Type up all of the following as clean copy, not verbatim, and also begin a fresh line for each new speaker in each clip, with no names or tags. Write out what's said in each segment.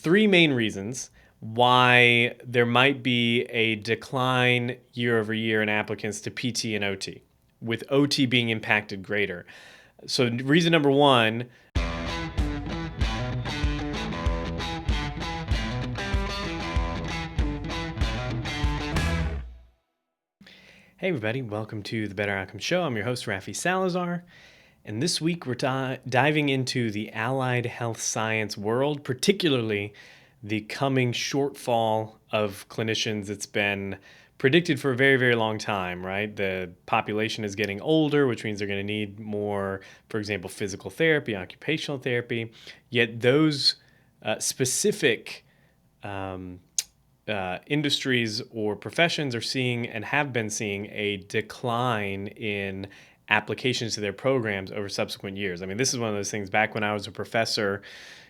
three main reasons why there might be a decline year over year in applicants to PT and OT, with OT being impacted greater. So reason number one, hey everybody, welcome to the Better Outcome Show. I'm your host, Rafi Salazar. And this week we're diving into the allied health science world, particularly the coming shortfall of clinicians. It's been predicted for a very, very long time, right? The population is getting older, which means they're going to need more, for example, physical therapy, occupational therapy. Yet those specific industries or professions are seeing and have been seeing a decline in applications to their programs over subsequent years. I mean, this is one of those things back when I was a professor,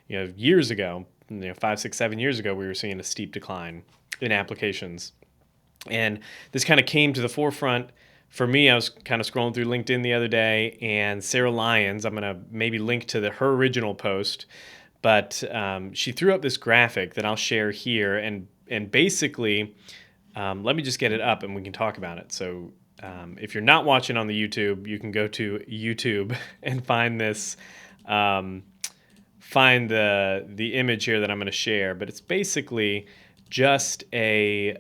years ago, 5, 6, 7 years ago, we were seeing a steep decline in applications. And this kind of came to the forefront for me. I was kind of scrolling through LinkedIn the other day, and Sarah Lyons, I'm going to maybe link to her original post, but she threw up this graphic that I'll share here. And basically, let me just get it up and we can talk about it. So if you're not watching on the YouTube, you can go to YouTube and find this, find the image here that I'm going to share. But it's basically just a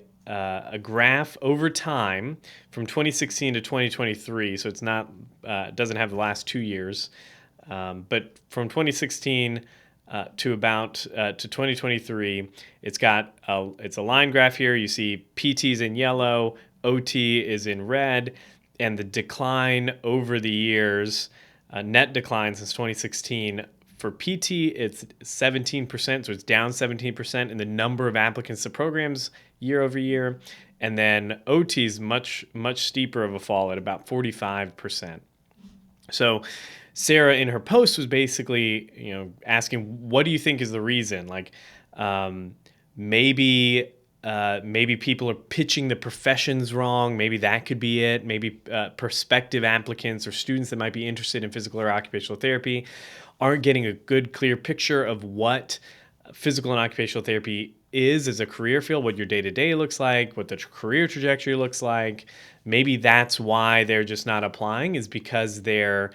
graph over time from 2016 to 2023. So it's not doesn't have the last 2 years, but from 2016 to 2023, it's a line graph here. You see PT's in yellow, OT is in red, and the decline over the years, net decline since 2016. For PT, it's 17%, so it's down 17% in the number of applicants to programs year over year. And then OT is much, much steeper of a fall at about 45%. So Sarah in her post was basically, asking, what do you think is the reason? Like, maybe people are pitching the professions wrong. Maybe that could be it. Maybe prospective applicants or students that might be interested in physical or occupational therapy aren't getting a good, clear picture of what physical and occupational therapy is as a career field, what your day-to-day looks like, what the career trajectory looks like. Maybe that's why they're just not applying, is because they're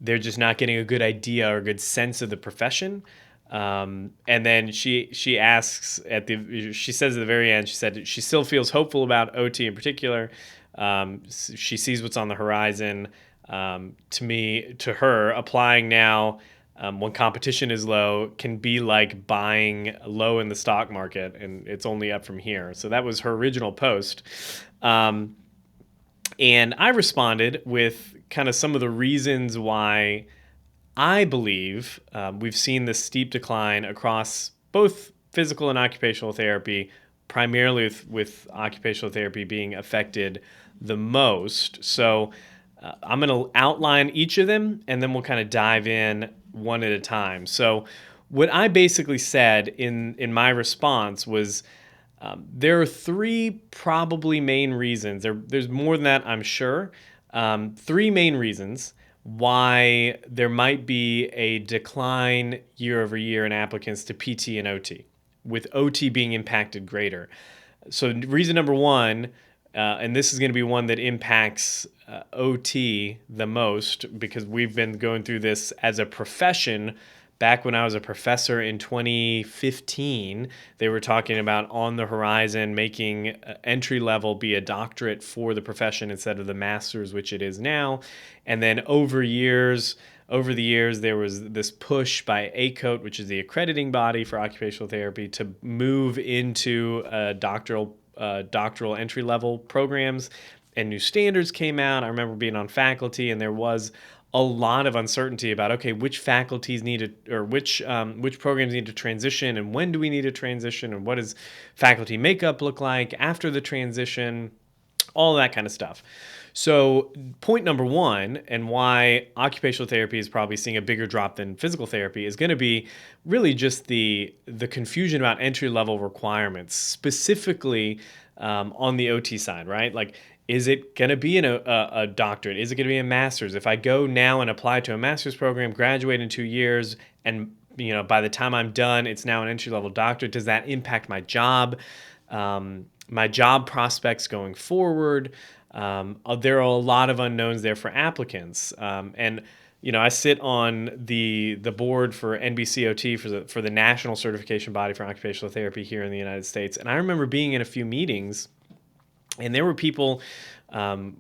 just not getting a good idea or a good sense of the profession. And then she asks she says at the very end, she said she still feels hopeful about OT in particular. She sees what's on the horizon. To her, applying now when competition is low can be like buying low in the stock market, and it's only up from here. So that was her original post. And I responded with kind of some of the reasons why I believe we've seen this steep decline across both physical and occupational therapy, primarily with occupational therapy being affected the most. So I'm going to outline each of them, and then we'll kind of dive in one at a time. So what I basically said in my response was, there are three probably main reasons. There's more than that, I'm sure. Three main reasons why there might be a decline year over year in applicants to PT and OT, with OT being impacted greater. So reason number one, and this is going to be one that impacts OT the most, because we've been going through this as a profession. Back when I was a professor in 2015, they were talking about on the horizon making entry level be a doctorate for the profession instead of the master's, which it is now. And then over the years, there was this push by ACOT, which is the accrediting body for occupational therapy, to move into doctoral entry level programs. And new standards came out. I remember being on faculty, and there was a lot of uncertainty about, okay, which faculties need to, or which programs need to transition, and when do we need to transition, and what does faculty makeup look like after the transition, all that kind of stuff. So point number one, and why occupational therapy is probably seeing a bigger drop than physical therapy, is going to be really just the confusion about entry-level requirements, specifically on the OT side, right? Like, is it going to be a doctorate? Is it going to be a master's? If I go now and apply to a master's program, graduate in 2 years, and by the time I'm done, it's now an entry-level doctorate. Does that impact my job? My job prospects going forward? There are a lot of unknowns there for applicants. And I sit on the board for NBCOT for the national certification body for occupational therapy here in the United States. And I remember being in a few meetings, and there were people,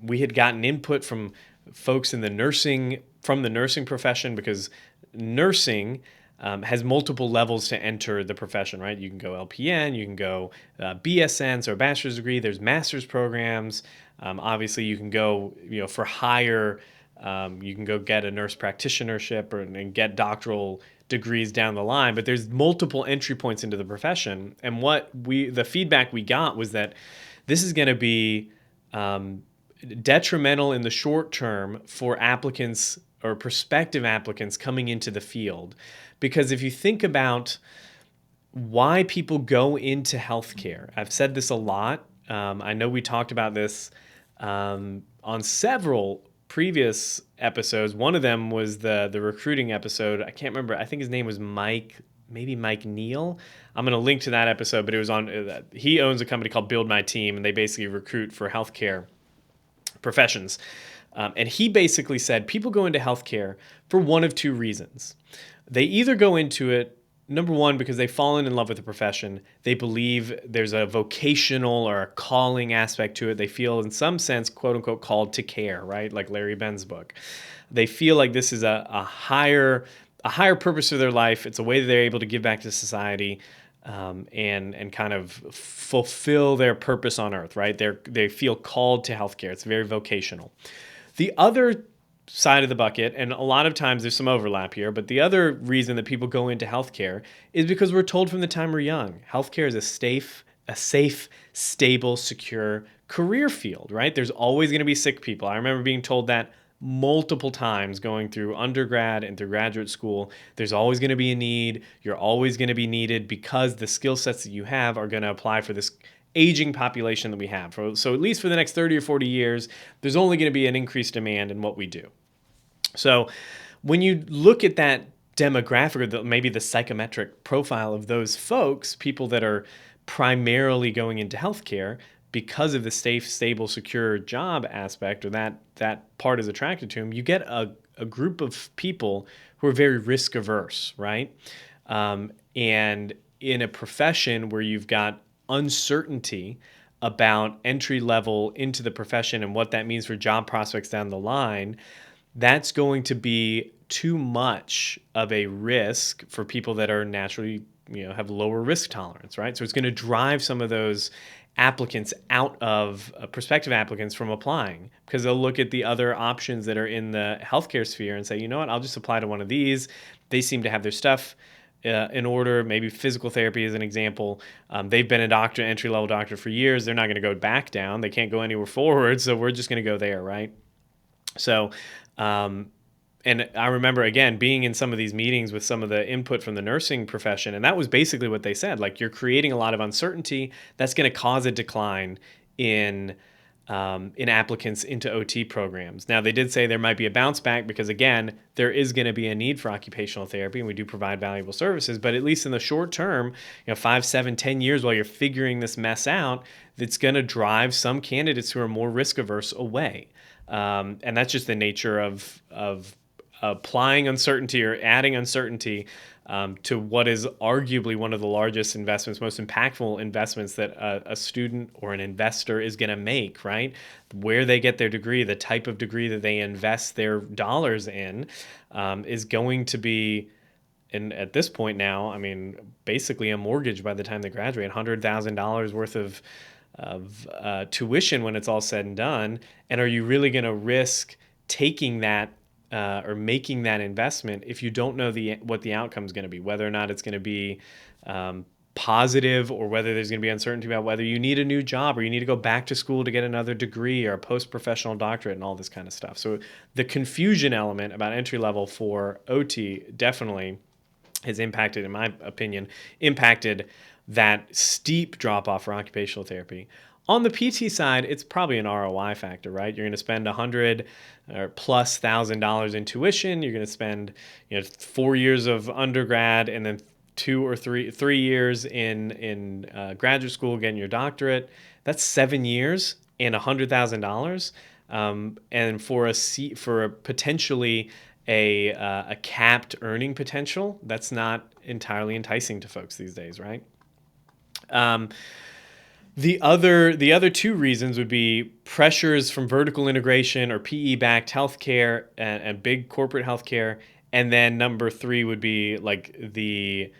we had gotten input from folks from the nursing profession, because nursing has multiple levels to enter the profession, right? You can go LPN, you can go BSN, so a bachelor's degree. There's master's programs. Obviously, you can go, for higher. You can go get a nurse practitionership and get doctoral degrees down the line. But there's multiple entry points into the profession, and the feedback we got was that this is going to be detrimental in the short term for applicants or prospective applicants coming into the field. Because if you think about why people go into healthcare, I've said this a lot. I know we talked about this on several previous episodes. One of them was the recruiting episode. I can't remember. I think his name was Mike, maybe Mike Neal. I'm going to link to that episode, but it was on, he owns a company called Build My Team, and they basically recruit for healthcare professions. And he basically said people go into healthcare for one of two reasons. They either go into it, number one, because they've fallen in love with the profession. They believe there's a vocational or a calling aspect to it. They feel in some sense, quote unquote, called to care, right? Like Larry Ben's book. They feel like this is a higher purpose of their life. It's a way that they're able to give back to society, and kind of fulfill their purpose on earth, right? They feel called to healthcare. It's very vocational. The other side of the bucket, and a lot of times there's some overlap here, but the other reason that people go into healthcare is because we're told from the time we're young, healthcare is a safe, stable, secure career field, right? There's always going to be sick people. I remember being told that multiple times going through undergrad and through graduate school. There's always going to be a need. You're always going to be needed because the skill sets that you have are going to apply for this aging population that we have. So at least for the next 30 or 40 years, there's only going to be an increased demand in what we do. So when you look at that demographic, or maybe the psychometric profile of those folks, people that are primarily going into healthcare because of the safe, stable, secure job aspect, or that part is attracted to them, you get a group of people who are very risk averse, right? And in a profession where you've got uncertainty about entry level into the profession and what that means for job prospects down the line, that's going to be too much of a risk for people that are naturally, have lower risk tolerance, right? So it's going to drive some of those applicants out of prospective applicants from applying, because they'll look at the other options that are in the healthcare sphere and say, you know what, I'll just apply to one of these. They seem to have their stuff in order. Maybe physical therapy is an example. They've been a doctor, entry-level doctor for years. They're not going to go back down. They can't go anywhere forward, so we're just going to go there, right? So, and I remember, again, being in some of these meetings with some of the input from the nursing profession, and that was basically what they said. Like, you're creating a lot of uncertainty. That's going to cause a decline in applicants into OT programs. Now, they did say there might be a bounce back because, again, there is going to be a need for occupational therapy, and we do provide valuable services. But at least in the short term, 5, 7, 10 years while you're figuring this mess out, it's going to drive some candidates who are more risk averse away. And that's just the nature of applying uncertainty or adding uncertainty to what is arguably one of the largest investments, most impactful investments that a student or an investor is going to make, right? Where they get their degree, the type of degree that they invest their dollars in is going to be, and at this point now, I mean, basically a mortgage by the time they graduate, $100,000 worth of tuition when it's all said and done. And are you really going to risk taking that or making that investment if you don't know what the outcome is going to be, whether or not it's going to be positive, or whether there's going to be uncertainty about whether you need a new job or you need to go back to school to get another degree or a post-professional doctorate and all this kind of stuff. So the confusion element about entry level for OT definitely has impacted, in my opinion, that steep drop off for occupational therapy. On the PT side, it's probably an ROI factor, right? You're going to spend $100 or plus $1,000 in tuition. You're going to spend 4 years of undergrad and then 2 or 3 years in graduate school getting your doctorate. That's 7 years and $100,000. And for a potentially a capped earning potential, that's not entirely enticing to folks these days, right? The other two reasons would be pressures from vertical integration or PE-backed healthcare and big corporate healthcare, and then number three would be like the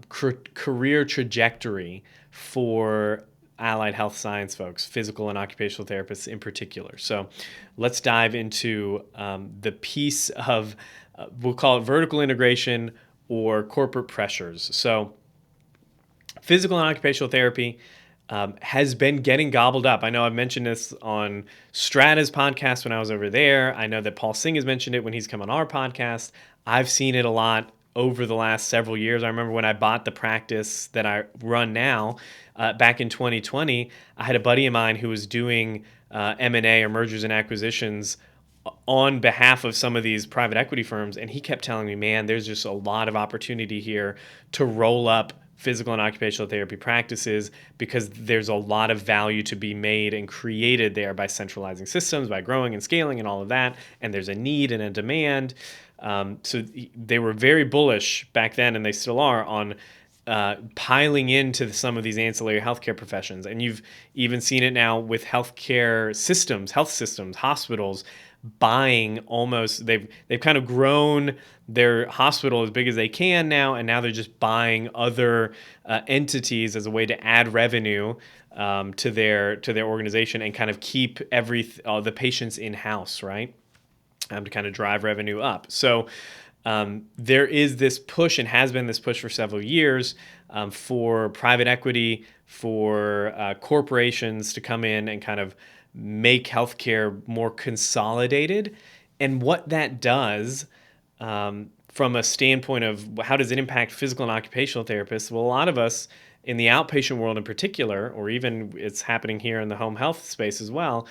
career trajectory for allied health science folks, physical and occupational therapists in particular. So let's dive into the piece of, we'll call it vertical integration or corporate pressures. So physical and occupational therapy has been getting gobbled up. I know I've mentioned this on Strata's podcast when I was over there. I know that Paul Singh has mentioned it when he's come on our podcast. I've seen it a lot over the last several years. I remember when I bought the practice that I run now back in 2020, I had a buddy of mine who was doing M&A or mergers and acquisitions on behalf of some of these private equity firms. And he kept telling me, man, there's just a lot of opportunity here to roll up physical and occupational therapy practices because there's a lot of value to be made and created there by centralizing systems, by growing and scaling and all of that. And there's a need and a demand. So they were very bullish back then, and they still are, on piling into some of these ancillary healthcare professions. And you've even seen it now with healthcare systems, health systems, hospitals buying almost, they've kind of grown their hospital as big as they can now, and now they're just buying other entities as a way to add revenue to their organization and kind of keep the patients in-house, right? To kind of drive revenue up. So there is this push, and has been this push for several years, for private equity, for corporations to come in and kind of make healthcare more consolidated. And what that does from a standpoint of how does it impact physical and occupational therapists? Well, a lot of us in the outpatient world in particular, or even it's happening here in the home health space as well,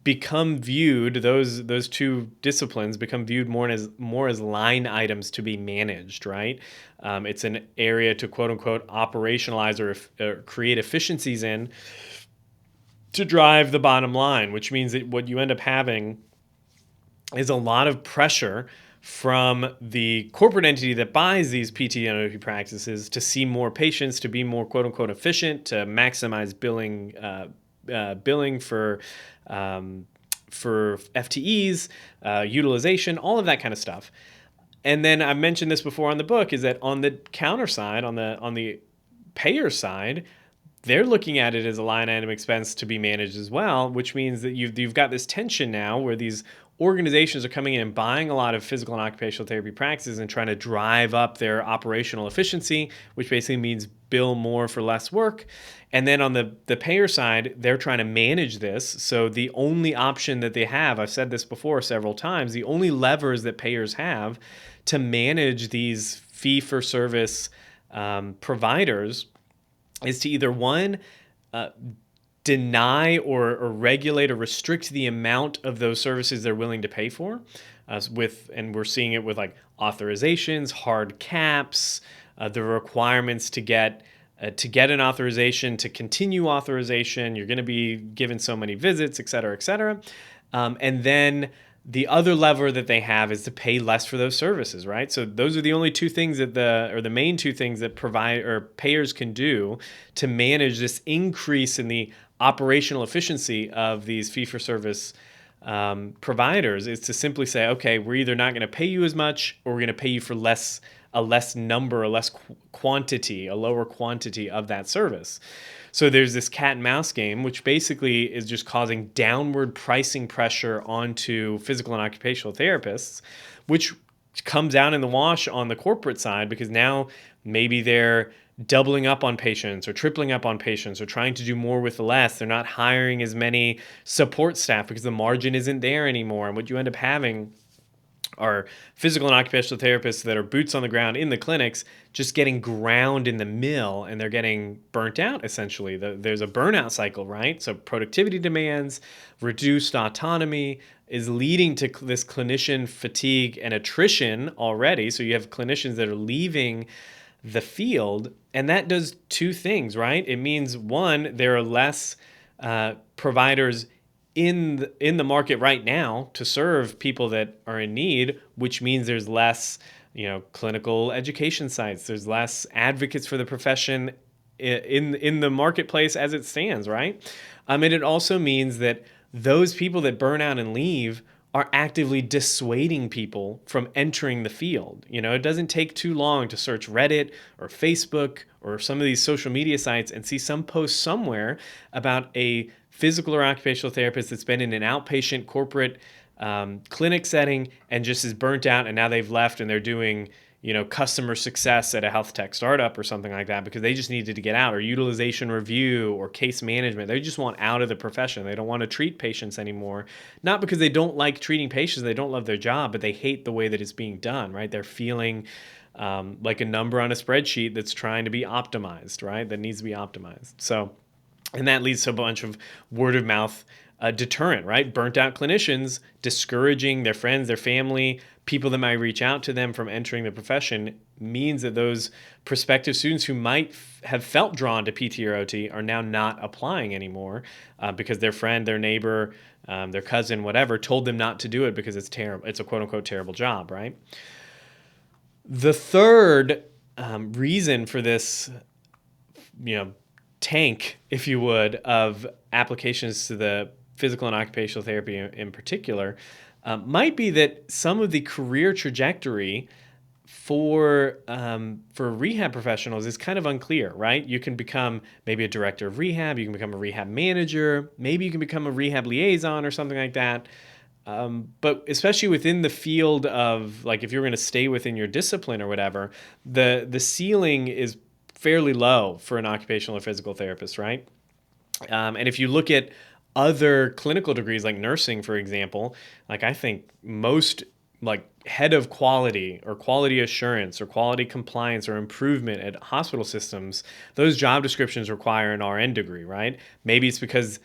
become viewed, those two disciplines become viewed more as line items to be managed, right? It's an area to quote unquote operationalize or create efficiencies in to drive the bottom line, which means that what you end up having is a lot of pressure from the corporate entity that buys these PT and OT practices to see more patients, to be more quote unquote efficient, to maximize billing for FTEs, utilization, all of that kind of stuff. And then I mentioned this before on the book, is that on the counter side, on the payer side, they're looking at it as a line item expense to be managed as well, which means that you've got this tension now where these organizations are coming in and buying a lot of physical and occupational therapy practices and trying to drive up their operational efficiency, which basically means bill more for less work. And then on the payer side, they're trying to manage this. So the only option that they have, I've said this before several times, the only levers that payers have to manage these fee-for-service providers is to either one, deny or regulate or restrict the amount of those services they're willing to pay for, and we're seeing it with like authorizations, hard caps, the requirements to get an authorization, to continue authorization, you're going to be given so many visits, et cetera, et cetera. And then the other lever that they have is to pay less for those services, right? So those are the only two things the main two things that payers can do to manage this increase in the operational efficiency of these fee-for-service providers, is to simply say, okay, we're either not going to pay you as much, or we're going to pay you for a less number, a less quantity, a lower quantity of that service. So there's this cat and mouse game, which basically is just causing downward pricing pressure onto physical and occupational therapists, which comes out in the wash on the corporate side, because now maybe they're doubling up on patients or tripling up on patients or trying to do more with less. They're not hiring as many support staff because the margin isn't there anymore. And what you end up having are physical and occupational therapists that are boots on the ground in the clinics, just getting ground in the mill, and they're getting burnt out, essentially. There's a burnout cycle, right? So productivity demands, reduced autonomy is leading to this clinician fatigue and attrition already. So you have clinicians that are leaving the field, and that does two things, right? It means, one, there are less providers in the market right now to serve people that are in need, which means there's less, clinical education sites. There's less advocates for the profession in the marketplace as it stands, right? And it also means that those people that burn out and leave are actively dissuading people from entering the field. It doesn't take too long to search Reddit or Facebook or some of these social media sites and see some post somewhere about a physical or occupational therapist that's been in an outpatient corporate clinic setting and just is burnt out, and now they've left and they're doing customer success at a health tech startup or something like that because they just needed to get out, or utilization review or case management. They just want out of the profession. They don't want to treat patients anymore. Not because they don't like treating patients, they don't love their job, but they hate the way that it's being done, right? They're feeling like a number on a spreadsheet that's trying to be optimized, right? That needs to be optimized. So, and that leads to a bunch of word of mouth deterrent, right? Burnt out clinicians discouraging their friends, their family, people that might reach out to them from entering the profession, means that those prospective students who might have felt drawn to PT or OT are now not applying anymore because their friend, their neighbor, their cousin, whatever, told them not to do it because it's terrible. It's a quote unquote terrible job, right? The third reason for this, tank, if you would, of applications to the physical and occupational therapy in particular, might be that some of the career trajectory for rehab professionals is kind of unclear, right? You can become maybe a director of rehab, you can become a rehab manager, maybe you can become a rehab liaison or something like that. But especially within the field of, like, if you're going to stay within your discipline or whatever, the ceiling is fairly low for an occupational or physical therapist, right? And if you look at other clinical degrees like nursing, for example, like I think most like head of quality or quality assurance or quality compliance or improvement at hospital systems, those job descriptions require an RN degree, right? Maybe it's because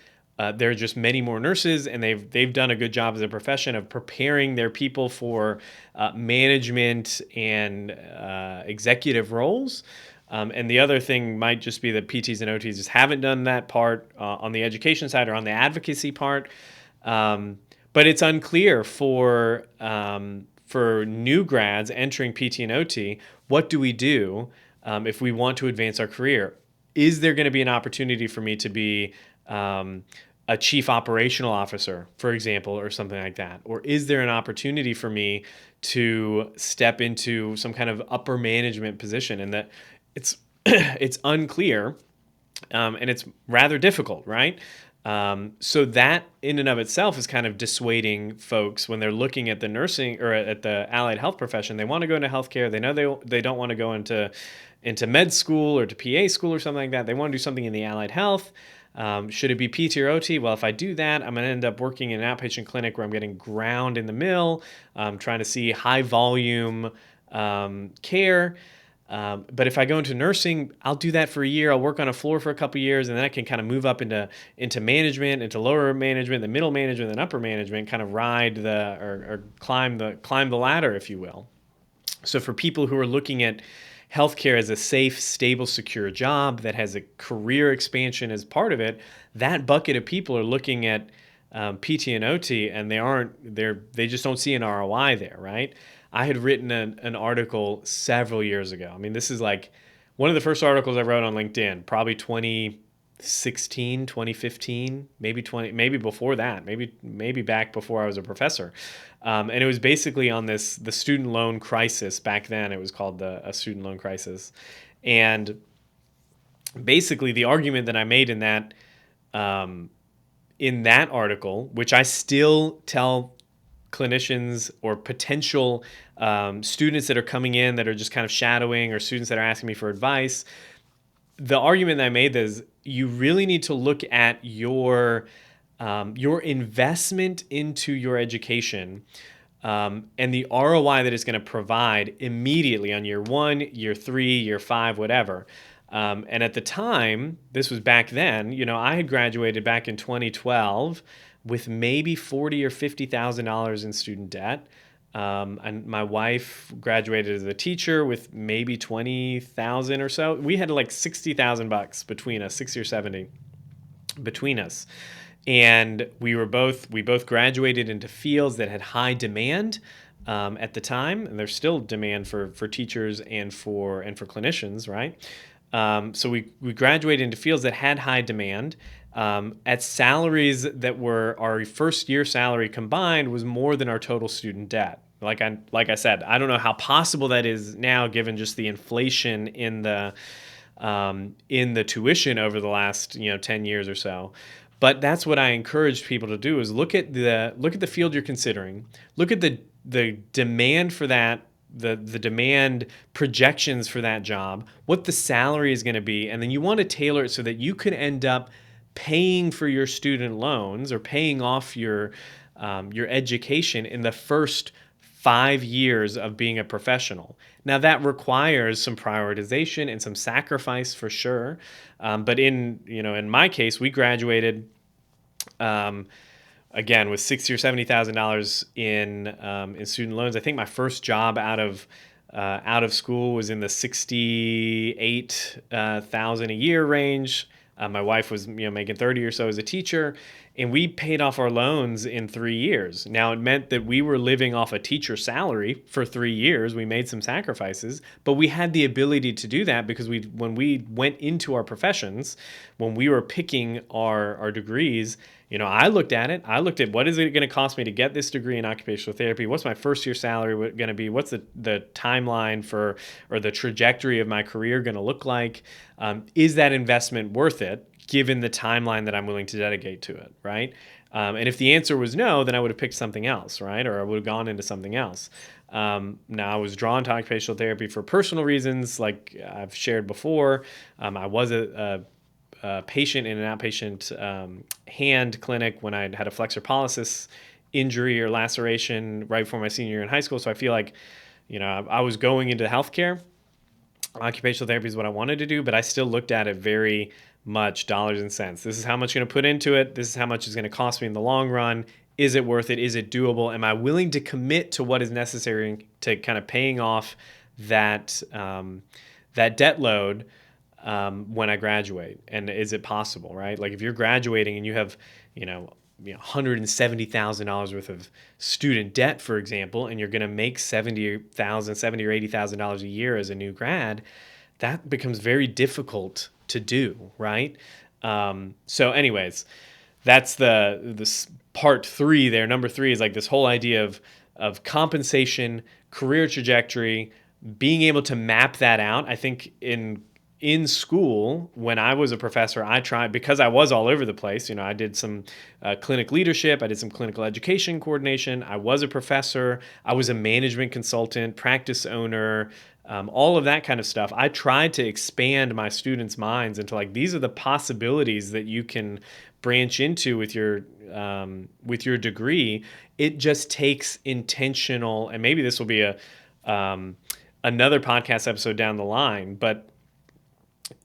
there are just many more nurses, and they've done a good job as a profession of preparing their people for management and executive roles. And the other thing might just be that PTs and OTs just haven't done that part on the education side or on the advocacy part. But it's unclear for new grads entering PT and OT, what do we do if we want to advance our career? Is there going to be an opportunity for me to be a chief operational officer, for example, or something like that? Or is there an opportunity for me to step into some kind of upper management position? And that it's it's unclear, and it's rather difficult, right? So that in and of itself is kind of dissuading folks when they're looking at the nursing or at the allied health profession. They want to go into healthcare. They know they don't want to go into med school or to PA school or something like that. They want to do something in the allied health. Should it be PT or OT? Well, if I do that, I'm going to end up working in an outpatient clinic where I'm getting ground in the mill, trying to see high volume care. But if I go into nursing, I'll do that for a year. I'll work on a floor for a couple of years, and then I can kind of move up into management, into lower management, the middle management, and upper management, kind of ride or climb the ladder, if you will. So for people who are looking at healthcare as a safe, stable, secure job that has a career expansion as part of it, that bucket of people are looking at PT and OT, and they just don't see an ROI there, right? I had written an article several years ago. I mean, this is like one of the first articles I wrote on LinkedIn, probably 2016, 2015, maybe before that, maybe back before I was a professor. And it was basically on the student loan crisis. Back then it was called a student loan crisis. And basically the argument that I made in that article, which I still tell clinicians or potential students that are coming in that are just kind of shadowing, or students that are asking me for advice, the argument that I made is you really need to look at your investment into your education and the ROI that it's going to provide immediately on year 1, year 3, year 5, whatever. And at the time, this was back then, I had graduated back in 2012 with maybe $40,000 or $50,000 in student debt. And my wife graduated as a teacher with maybe 20,000 or so. We had like 60,000 bucks between us, 60 or 70 between us. And we both graduated into fields that had high demand at the time, and there's still demand for teachers and for clinicians, right? So we graduated into fields that had high demand at salaries that were our first year salary combined was more than our total student debt. Like I said, I don't know how possible that is now, given just the inflation in the tuition over the last 10 years or so. But that's what I encourage people to do: is look at the field you're considering, look at the demand for that, the demand projections for that job, what the salary is going to be, and then you want to tailor it so that you could end up paying for your student loans or paying off your education in the first 5 years of being a professional. Now that requires some prioritization and some sacrifice for sure. But in my case, we graduated again with $60,000 or $70,000 in student loans. I think my first job out of school was in the $68,000 a year range. My wife was making 30 or so as a teacher, and we paid off our loans in 3 years. Now, it meant that we were living off a teacher salary for 3 years. We made some sacrifices, but we had the ability to do that because when we went into our professions, when we were picking our degrees, I looked at it. I looked at, what is it going to cost me to get this degree in occupational therapy? What's my first year salary going to be? What's the timeline for, or the trajectory of my career going to look like? Is that investment worth it, given the timeline that I'm willing to dedicate to it, right? And if the answer was no, then I would have picked something else, right? Or I would have gone into something else. Now, I was drawn to occupational therapy for personal reasons, like I've shared before. I was a patient in an outpatient hand clinic when I had a flexor pollicis injury or laceration right before my senior year in high school. So I feel like, I was going into healthcare. Occupational therapy is what I wanted to do, but I still looked at it very much dollars and cents. This is how much I'm going to put into it. This is how much it's going to cost me in the long run. Is it worth it? Is it doable? Am I willing to commit to what is necessary to kind of paying off that debt load when I graduate? And is it possible, right? Like if you're graduating and you have, $170,000 worth of student debt, for example, and you're going to make $70,000 or $80,000 a year as a new grad, that becomes very difficult to do, right? So anyways, that's this part 3 there. Number 3 is like this whole idea of compensation, career trajectory, being able to map that out. I think in school, when I was a professor, I tried, because I was all over the place. I did some clinic leadership. I did some clinical education coordination. I was a professor. I was a management consultant, practice owner, all of that kind of stuff. I tried to expand my students' minds into like, these are the possibilities that you can branch into with your degree. It just takes intentional, and maybe this will be another podcast episode down the line, but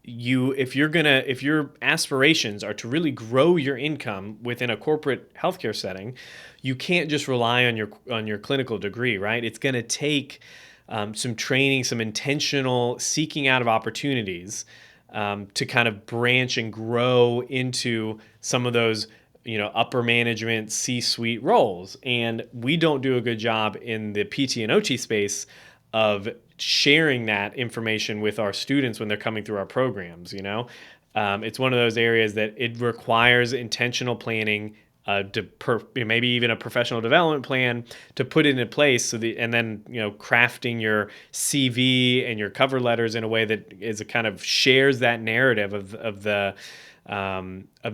if your aspirations are to really grow your income within a corporate healthcare setting, you can't just rely on your clinical degree, right? It's going to take some training, some intentional seeking out of opportunities to kind of branch and grow into some of those upper management C-suite roles. And we don't do a good job in the PT and OT space of sharing that information with our students when they're coming through our programs. It's one of those areas that it requires intentional planning, maybe even a professional development plan to put it in place. And then crafting your CV and your cover letters in a way that is kind of shares that narrative of the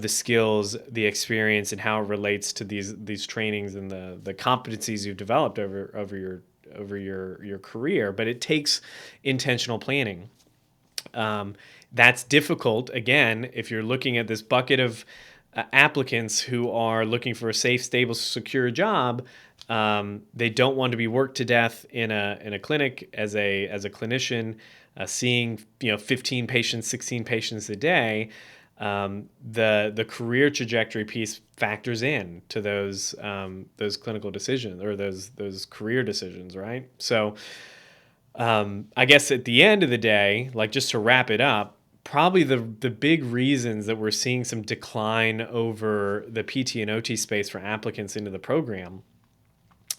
skills, the experience, and how it relates to these trainings and the competencies you've developed over your career. But it takes intentional planning. That's difficult, again, if you're looking at this bucket of applicants who are looking for a safe, stable, secure job. They don't want to be worked to death in a clinic as a clinician, seeing 15 patients, 16 patients a day. The career trajectory piece factors in to those clinical decisions, or those career decisions, right? So I guess at the end of the day, like, just to wrap it up, probably the big reasons that we're seeing some decline over the PT and OT space for applicants into the program,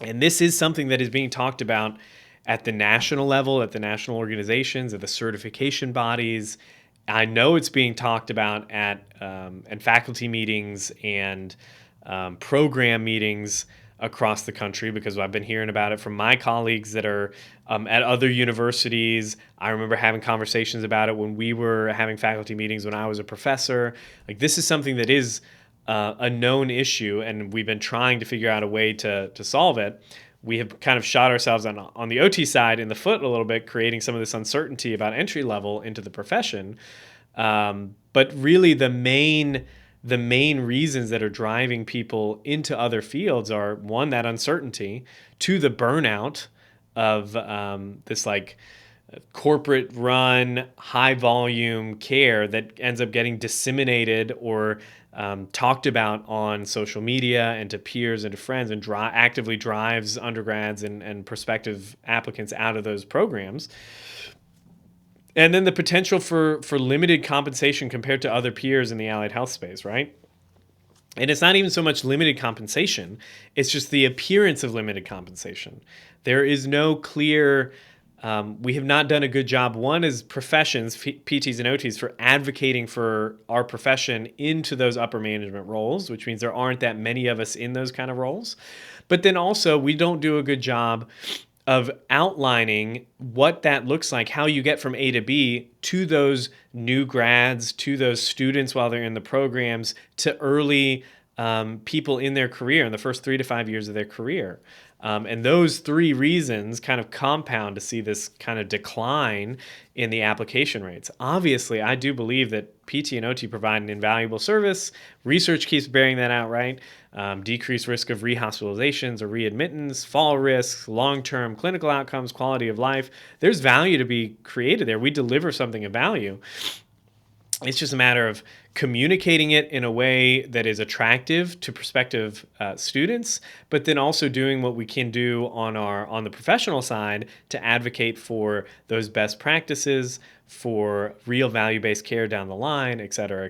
and this is something that is being talked about at the national level, at the national organizations, at the certification bodies. I know it's being talked about at and faculty meetings and program meetings across the country, because I've been hearing about it from my colleagues that are at other universities. I remember having conversations about it when we were having faculty meetings when I was a professor. Like, this is something that is a known issue, and we've been trying to figure out a way to solve it. We have kind of shot ourselves on the OT side in the foot a little bit, creating some of this uncertainty about entry level into the profession. But really, the main reasons that are driving people into other fields are, one, that uncertainty; two, the burnout of this, like, corporate run high volume care that ends up getting disseminated or talked about on social media and to peers and to friends, and actively drives undergrads and prospective applicants out of those programs. And then the potential for limited compensation compared to other peers in the allied health space, right? And it's not even so much limited compensation, it's just the appearance of limited compensation. There is no clear, we have not done a good job, one, as professions, PTs and OTs, for advocating for our profession into those upper management roles, which means there aren't that many of us in those kind of roles. But then also, we don't do a good job of outlining what that looks like, how you get from A to B to those new grads, to those students while they're in the programs, to early people in their career, in the first 3 to 5 years of their career. And those three reasons kind of compound to see this kind of decline in the application rates. Obviously, I do believe that PT and OT provide an invaluable service. Research keeps bearing that out, right? Decreased risk of rehospitalizations or readmittance, fall risks, long-term clinical outcomes, quality of life. There's value to be created there. We deliver something of value. It's just a matter of communicating it in a way that is attractive to prospective students, but then also doing what we can do on the professional side to advocate for those best practices, for real value-based care down the line, et cetera,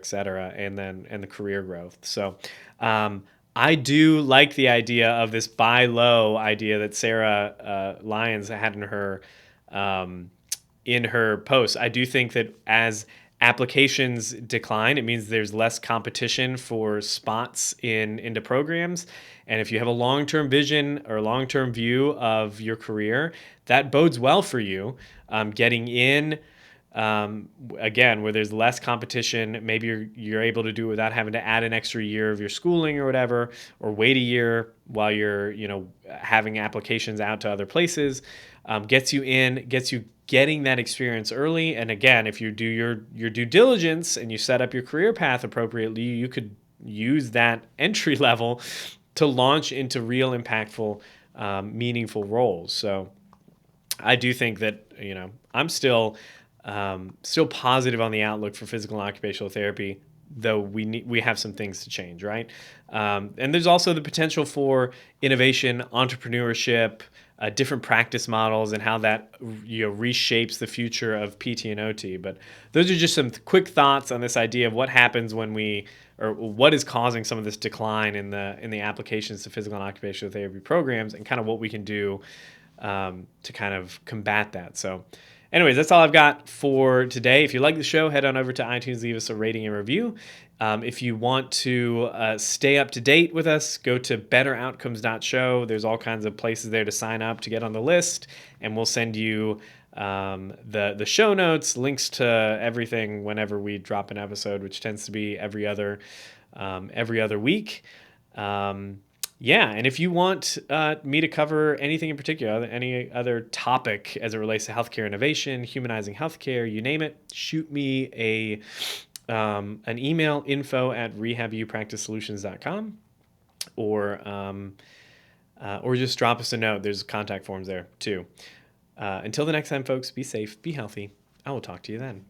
and the career growth. So I do like the idea of this buy low idea that Sarah Lyons had in her post. I do think that as applications decline, it means there's less competition for spots into programs. And if you have a long-term vision or long-term view of your career, that bodes well for you. Getting in, again, where there's less competition, maybe you're able to do it without having to add an extra year of your schooling or whatever, or wait a year while you're having applications out to other places. Gets you in, gets you getting that experience early. And again, if you do your due diligence and you set up your career path appropriately, you could use that entry level to launch into real impactful, meaningful roles. So I do think that, I'm still positive on the outlook for physical and occupational therapy, though we have some things to change, right? And there's also the potential for innovation, entrepreneurship, different practice models, and how that reshapes the future of PT and OT. But those are just some quick thoughts on this idea of what happens when or what is causing some of this decline in the applications to physical and occupational therapy programs, and kind of what we can do to kind of combat that. So anyways, that's all I've got for today. If you like the show, head on over to iTunes, leave us a rating and review. If you want to stay up to date with us, go to betteroutcomes.show. There's all kinds of places there to sign up to get on the list, and we'll send you the show notes, links to everything whenever we drop an episode, which tends to be every other week. And if you want me to cover anything in particular, any other topic as it relates to healthcare innovation, humanizing healthcare, you name it, shoot me an email, info@rehabuppracticesolutions.com, or or just drop us a note. There's contact forms there too. Until the next time, folks, be safe, be healthy. I will talk to you then.